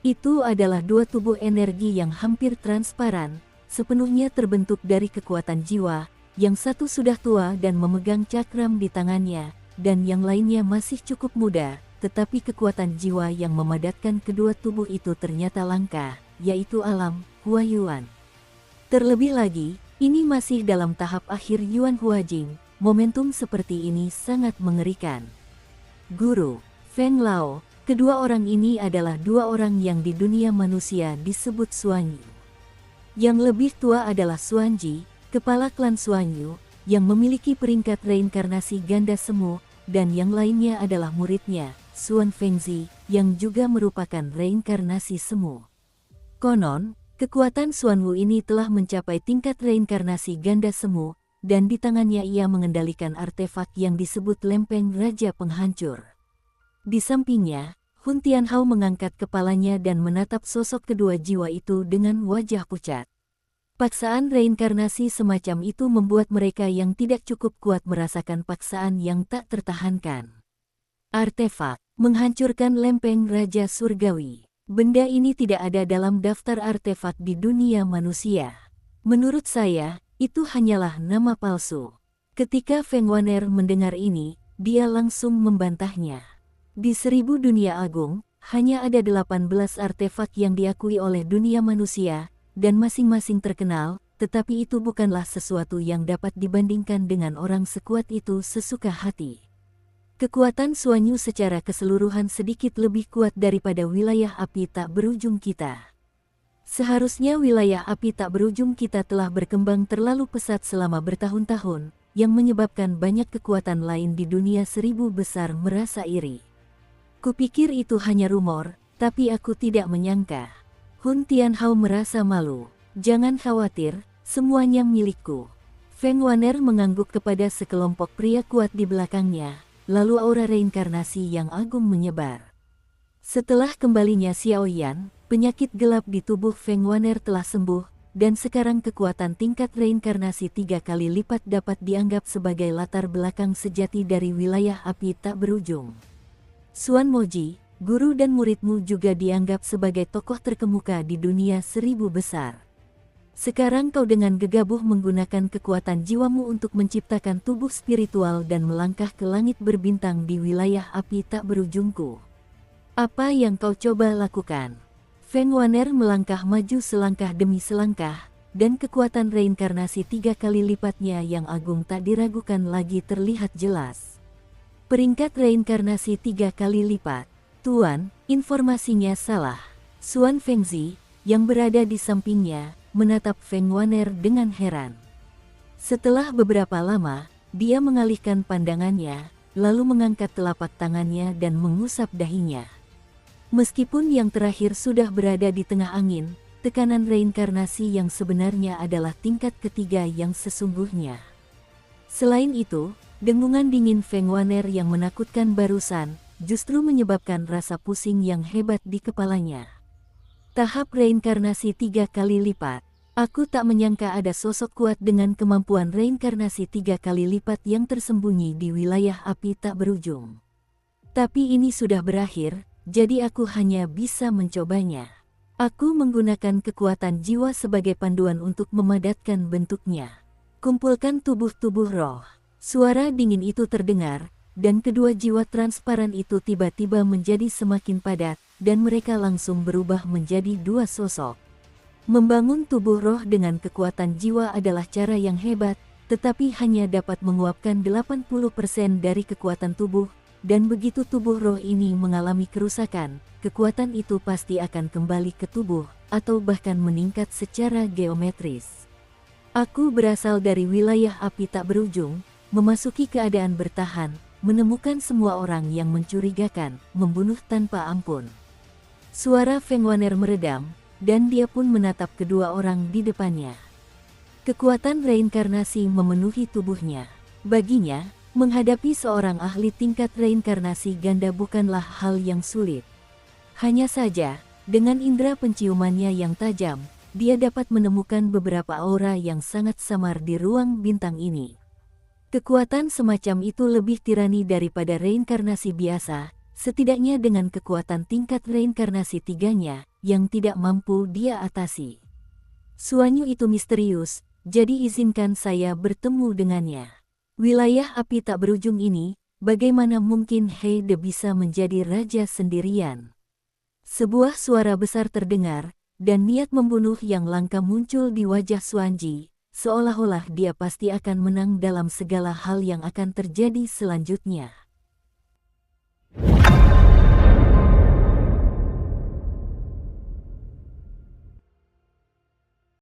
Itu adalah 2 tubuh energi yang hampir transparan, sepenuhnya terbentuk dari kekuatan jiwa, yang satu sudah tua dan memegang cakram di tangannya, dan yang lainnya masih cukup muda, tetapi kekuatan jiwa yang memadatkan kedua tubuh itu ternyata langka, yaitu alam, Huayuan. Terlebih lagi, ini masih dalam tahap akhir Yuan Huajing, momentum seperti ini sangat mengerikan. Guru, Feng Lao, kedua orang ini adalah 2 orang yang di dunia manusia disebut Xuanyu. Yang lebih tua adalah Xuanji, kepala klan Xuanyu, yang memiliki peringkat reinkarnasi ganda semu, dan yang lainnya adalah muridnya, Xuan Fengzi, yang juga merupakan reinkarnasi semu. Konon, kekuatan Xuanwu ini telah mencapai tingkat reinkarnasi ganda semu, dan di tangannya ia mengendalikan artefak yang disebut lempeng Raja Penghancur. Di sampingnya, Hun Tianhao mengangkat kepalanya dan menatap sosok kedua jiwa itu dengan wajah pucat. Paksaan reinkarnasi semacam itu membuat mereka yang tidak cukup kuat merasakan paksaan yang tak tertahankan. Artefak, menghancurkan lempeng Raja Surgawi. Benda ini tidak ada dalam daftar artefak di dunia manusia. Menurut saya, itu hanyalah nama palsu. Ketika Feng Waner mendengar ini, dia langsung membantahnya. Di 1000 dunia agung, hanya ada 18 artefak yang diakui oleh dunia manusia, dan masing-masing terkenal, tetapi itu bukanlah sesuatu yang dapat dibandingkan dengan orang sekuat itu sesuka hati. Kekuatan Suanyu secara keseluruhan sedikit lebih kuat daripada wilayah api tak berujung kita. Seharusnya wilayah api tak berujung kita telah berkembang terlalu pesat selama bertahun-tahun, yang menyebabkan banyak kekuatan lain di dunia seribu besar merasa iri. Kupikir itu hanya rumor, tapi aku tidak menyangka. Hun Tianhao merasa malu. Jangan khawatir, semuanya milikku. Feng Waner mengangguk kepada sekelompok pria kuat di belakangnya, lalu aura reinkarnasi yang agung menyebar. Setelah kembalinya Xiao Yan, penyakit gelap di tubuh Feng Waner telah sembuh, dan sekarang kekuatan tingkat reinkarnasi 3 kali lipat dapat dianggap sebagai latar belakang sejati dari wilayah api tak berujung. Suan Moji, guru dan muridmu juga dianggap sebagai tokoh terkemuka di dunia seribu besar. Sekarang kau dengan gegabah menggunakan kekuatan jiwamu untuk menciptakan tubuh spiritual dan melangkah ke langit berbintang di wilayah api tak berujungku. Apa yang kau coba lakukan? Feng Waner melangkah maju selangkah demi selangkah, dan kekuatan reinkarnasi 3 kali lipatnya yang agung tak diragukan lagi terlihat jelas. Peringkat reinkarnasi 3 kali lipat. Tuan, informasinya salah. Suan Fengzi, yang berada di sampingnya, menatap Feng Waner dengan heran. Setelah beberapa lama, dia mengalihkan pandangannya, lalu mengangkat telapak tangannya dan mengusap dahinya. Meskipun yang terakhir sudah berada di tengah angin, tekanan reinkarnasi yang sebenarnya adalah tingkat ketiga yang sesungguhnya. Selain itu, dengungan dingin Feng Waner yang menakutkan barusan, justru menyebabkan rasa pusing yang hebat di kepalanya. Tahap reinkarnasi 3 kali lipat. Aku tak menyangka ada sosok kuat dengan kemampuan reinkarnasi 3 kali lipat yang tersembunyi di wilayah api tak berujung. Tapi ini sudah berakhir, jadi aku hanya bisa mencobanya. Aku menggunakan kekuatan jiwa sebagai panduan untuk memadatkan bentuknya. Kumpulkan tubuh-tubuh roh. Suara dingin itu terdengar, dan kedua jiwa transparan itu tiba-tiba menjadi semakin padat, dan mereka langsung berubah menjadi 2 sosok. Membangun tubuh roh dengan kekuatan jiwa adalah cara yang hebat, tetapi hanya dapat menguapkan 80% dari kekuatan tubuh, dan begitu tubuh roh ini mengalami kerusakan, kekuatan itu pasti akan kembali ke tubuh, atau bahkan meningkat secara geometris. Aku berasal dari wilayah api tak berujung, memasuki keadaan bertahan, menemukan semua orang yang mencurigakan, membunuh tanpa ampun. Suara Feng Waner meredam, dan dia pun menatap kedua orang di depannya. Kekuatan reinkarnasi memenuhi tubuhnya. Baginya, menghadapi seorang ahli tingkat reinkarnasi ganda bukanlah hal yang sulit. Hanya saja, dengan indera penciumannya yang tajam, dia dapat menemukan beberapa aura yang sangat samar di ruang bintang ini. Kekuatan semacam itu lebih tirani daripada reinkarnasi biasa, setidaknya dengan kekuatan tingkat reinkarnasi 3-nya, yang tidak mampu dia atasi. Suanyu itu misterius, jadi izinkan saya bertemu dengannya. Wilayah api tak berujung ini, bagaimana mungkin Heide bisa menjadi raja sendirian? Sebuah suara besar terdengar, dan niat membunuh yang langka muncul di wajah Suanji, seolah-olah dia pasti akan menang dalam segala hal yang akan terjadi selanjutnya.